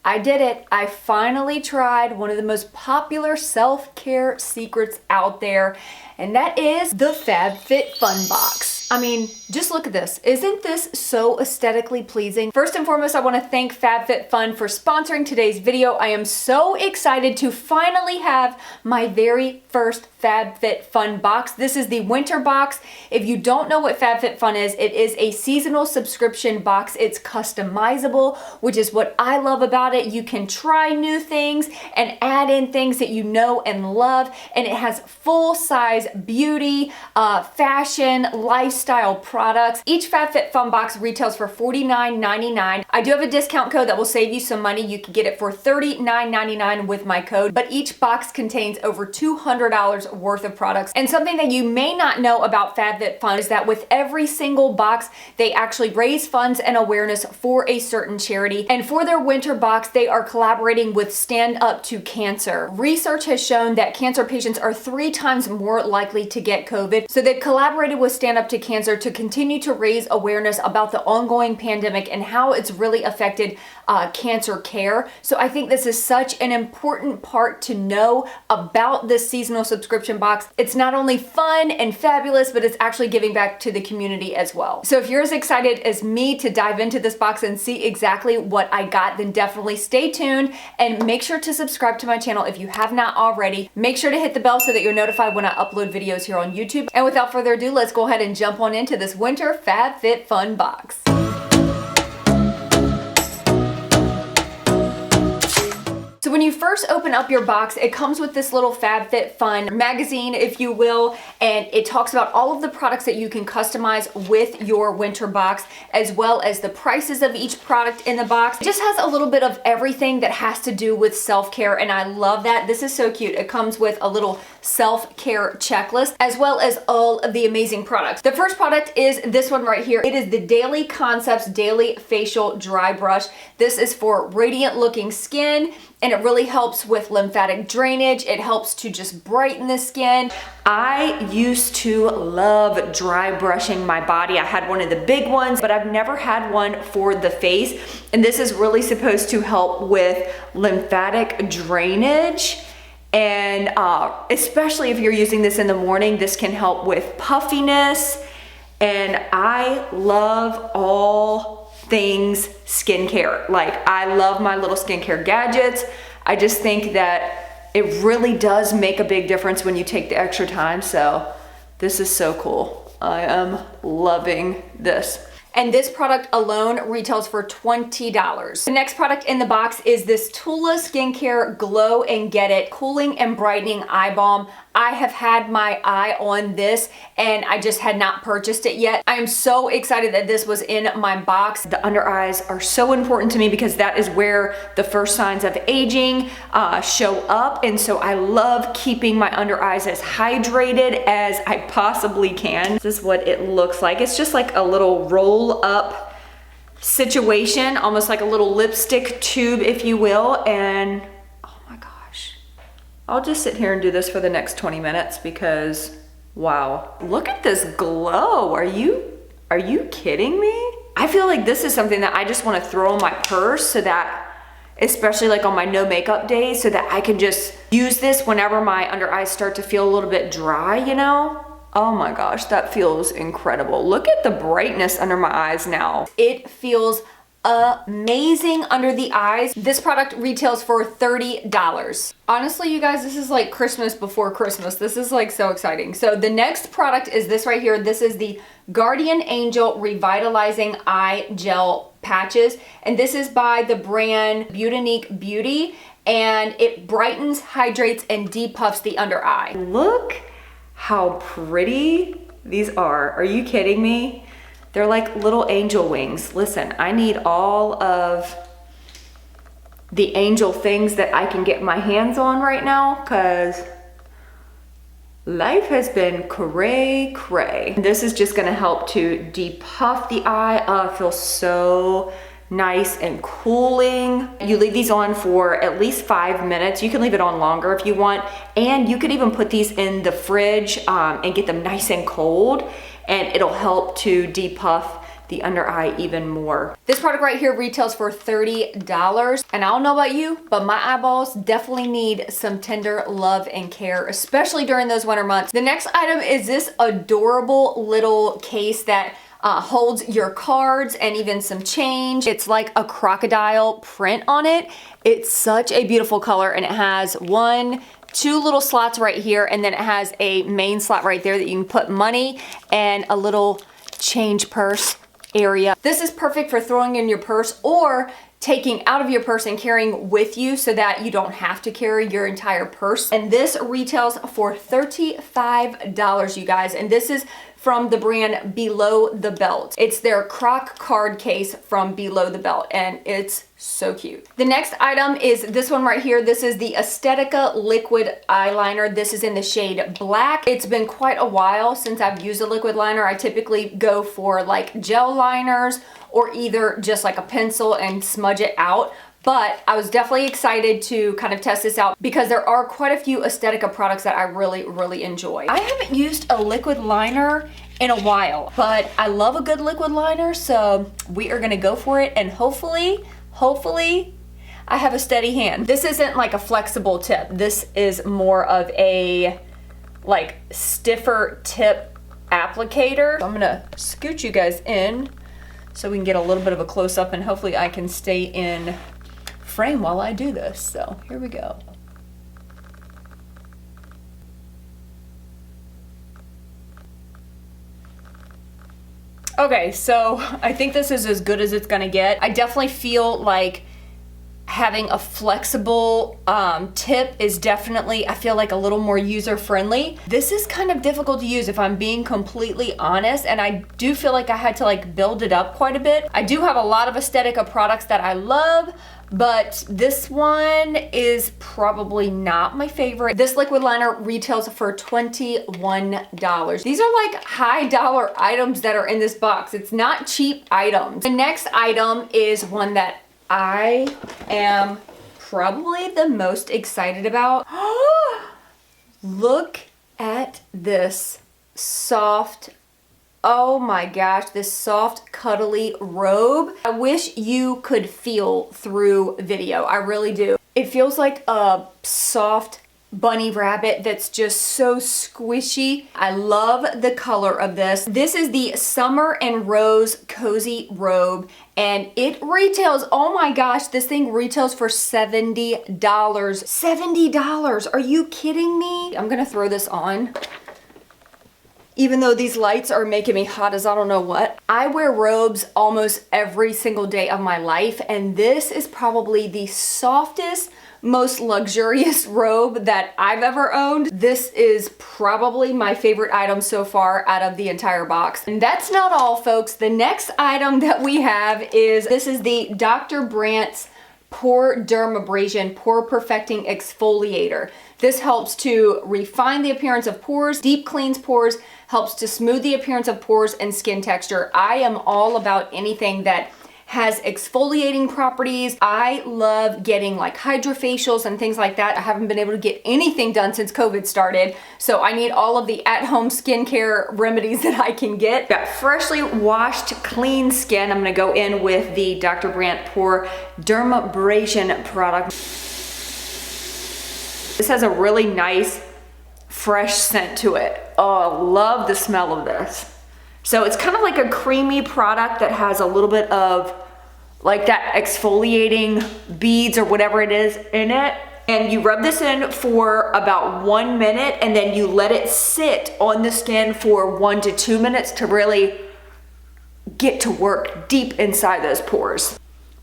I did it. I finally tried one of the most popular self-care secrets out there, and that is the FabFitFun box. I mean, just look at this. Isn't this so aesthetically pleasing? First and foremost, I want to thank FabFitFun for sponsoring today's video. I am so excited to finally have my very first FabFitFun box. This is the winter box. If you don't know what FabFitFun is, it is a seasonal subscription box. It's customizable, which is what I love about it. You can try new things and add in things that you know and love, and it has full-size beauty, fashion, lifestyle products. Each FabFitFun box retails for $49.99. I do have a discount code that will save you some money. You can get it for $39.99 with my code, but each box contains over $200 worth of products. And something that you may not know about FabFitFun is that with every single box, they actually raise funds and awareness for a certain charity. And for their winter box, they are collaborating with Stand Up to Cancer. Research has shown that cancer patients are 3 times more likely to get COVID. So they've collaborated with Stand Up to Cancer to continue to raise awareness about the ongoing pandemic and how it's really affected cancer care. So I think this is such an important part to know about this seasonal subscription box. It's not only fun and fabulous, but it's actually giving back to the community as well. So if you're as excited as me to dive into this box and see exactly what I got, then definitely stay tuned and make sure to subscribe to my channel if you have not already. Make sure to hit the bell so that you're notified when I upload videos here on YouTube. And without further ado, let's go ahead and jump on into this winter FabFitFun box. So when you first open up your box, it comes with this little FabFitFun magazine, if you will, and it talks about all of the products that you can customize with your winter box, as well as the prices of each product in the box. It just has a little bit of everything that has to do with self-care, and I love that. This is so cute. It comes with a little self-care checklist, as well as all of the amazing products. The first product is this one right here. It is the Daily Concepts Daily Facial Dry Brush. This is for radiant looking skin, and it really helps with lymphatic drainage. It helps to just brighten the skin. I used to love dry brushing my body. I had one of the big ones, but I've never had one for the face. And this is really supposed to help with lymphatic drainage. And especially if you're using this in the morning, this can help with puffiness. And I love all things skincare. Like, I love my little skincare gadgets. I just think that it really does make a big difference when you take the extra time. So this is so cool. I am loving this. And this product alone retails for $20. The next product in the box is this Tula Skincare Glow and Get It Cooling and Brightening Eye Balm. I have had my eye on this and I just had not purchased it yet. I am so excited that this was in my box. The under eyes are so important to me because that is where the first signs of aging show up. And so I love keeping my under eyes as hydrated as I possibly can. This is what it looks like. It's just like a little roll up situation, almost like a little lipstick tube, if you will. And I'll just sit here and do this for the next 20 minutes because, wow, look at this glow. Are you kidding me? I feel like this is something that I just want to throw in my purse so that, especially like on my no makeup days, so that I can just use this whenever my under eyes start to feel a little bit dry, you know? Oh my gosh, that feels incredible. Look at the brightness under my eyes now. It feels amazing under the eyes. This product retails for $30. Honestly, you guys, this is like Christmas before Christmas. This is like so exciting. So the next product is this right here. This is the Guardian Angel Revitalizing Eye Gel Patches. And this is by the brand Beautinique Beauty. And it brightens, hydrates, and depuffs the under eye. Look how pretty these are. Are you kidding me? They're like little angel wings. Listen, I need all of the angel things that I can get my hands on right now because life has been cray cray. This is just gonna help to depuff the eye. Oh, it feels so nice and cooling. You leave these on for at least 5 minutes. You can leave it on longer if you want. And you could even put these in the fridge and get them nice and cold. And it'll help to depuff the under eye even more. This product right here retails for $30. And I don't know about you, but my eyeballs definitely need some tender love and care, especially during those winter months. The next item is this adorable little case that holds your cards and even some change. It's like a crocodile print on it. It's such a beautiful color, and it has two little slots right here, and then it has a main slot right there that you can put money and a little change purse area. This is perfect for throwing in your purse or taking out of your purse and carrying with you so that you don't have to carry your entire purse. And this retails for $35, you guys. And this is from the brand Below the Belt. It's their croc card case from Below the Belt, and it's so cute. The next item is this one right here. This is the Estetica liquid eyeliner. This is in the shade black. It's been quite a while since I've used a liquid liner. I typically go for like gel liners or either just like a pencil and smudge it out. But I was definitely excited to kind of test this out because there are quite a few Estetica products that I really, really enjoy. I haven't used a liquid liner in a while, but I love a good liquid liner, so we are gonna go for it, and hopefully, I have a steady hand. This isn't like a flexible tip. This is more of a like stiffer tip applicator. So I'm gonna scoot you guys in so we can get a little bit of a close up, and hopefully I can stay in frame while I do this. So here we go. Okay, so I think this is as good as it's gonna get. I definitely feel like having a flexible tip is definitely, I feel like, a little more user-friendly. This is kind of difficult to use if I'm being completely honest, and I do feel like I had to like build it up quite a bit. I do have a lot of Estetica products that I love, but this one is probably not my favorite. This liquid liner retails for $21. These are like high dollar items that are in this box. It's not cheap items. The next item is one that I am probably the most excited about. Look at this soft, oh my gosh, this soft, cuddly robe. I wish you could feel through video. I really do. It feels like a soft bunny rabbit that's just so squishy. I love the color of this. This is the Summer and Rose Cozy Robe, and it retails, oh my gosh, this thing retails for $70. $70, are you kidding me? I'm gonna throw this on, even though these lights are making me hot as I don't know what. I wear robes almost every single day of my life, and this is probably the softest, most luxurious robe that I've ever owned. This is probably my favorite item so far out of the entire box. And that's not all, folks. The next item that we have is, this is the Dr. Brandt's Pore Dermabrasion Pore Perfecting Exfoliator. This helps to refine the appearance of pores, deep cleans pores, helps to smooth the appearance of pores and skin texture. I am all about anything that has exfoliating properties. I love getting like hydrofacials and things like that. I haven't been able to get anything done since COVID started, so I need all of the at-home skincare remedies that I can get. Got freshly washed, clean skin. I'm gonna go in with the Dr. Brandt Pore Dermabrasion product. This has a really nice, fresh scent to it. Oh, love the smell of this. So it's kind of like a creamy product that has a little bit of like that exfoliating beads or whatever it is in it. And you rub this in for about 1 minute, and then you let it sit on the skin for 1 to 2 minutes to really get to work deep inside those pores.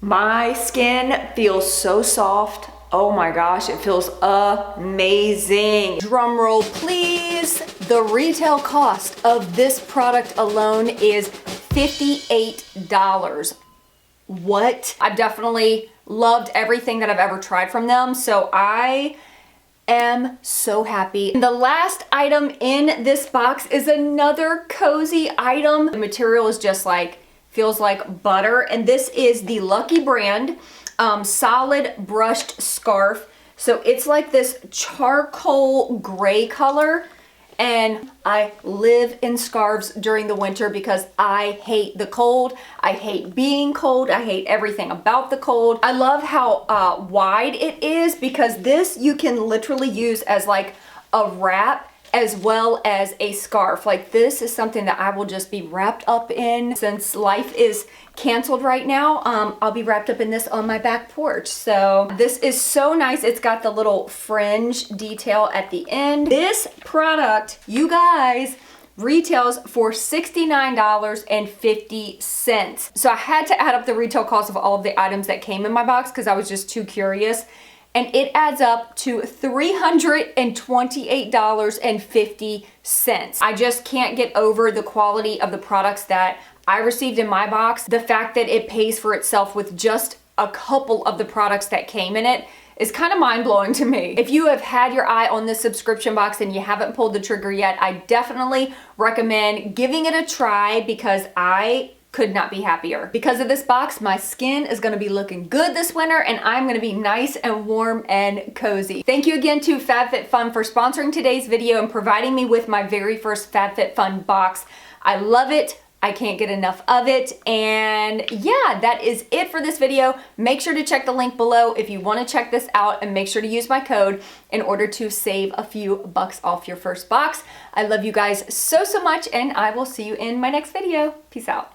My skin feels so soft. Oh my gosh, it feels amazing. Drum roll, please. The retail cost of this product alone is $58. What? I've definitely loved everything that I've ever tried from them, so I am so happy. And the last item in this box is another cozy item. The material is just like, feels like butter, and this is the Lucky brand solid brushed scarf. So it's like this charcoal gray color, And I live in scarves during the winter because I hate the cold. I hate being cold. I hate everything about the cold. I love how wide it is because this you can literally use as like a wrap as well as a scarf. Like this is something that I will just be wrapped up in. Since life is canceled right now, I'll be wrapped up in this on my back porch. So this is so nice. It's got the little fringe detail at the end. This product, you guys, retails for $69.50. So I had to add up the retail cost of all of the items that came in my box because I was just too curious. And it adds up to $328.50. I just can't get over the quality of the products that I received in my box. The fact that it pays for itself with just a couple of the products that came in it is kind of mind-blowing to me. If you have had your eye on this subscription box and you haven't pulled the trigger yet, I definitely recommend giving it a try because I could not be happier. Because of this box, my skin is gonna be looking good this winter and I'm gonna be nice and warm and cozy. Thank you again to FabFitFun for sponsoring today's video and providing me with my very first FabFitFun box. I love it. I can't get enough of it. And yeah, that is it for this video. Make sure to check the link below if you wanna check this out, and make sure to use my code in order to save a few bucks off your first box. I love you guys so, so much, and I will see you in my next video. Peace out.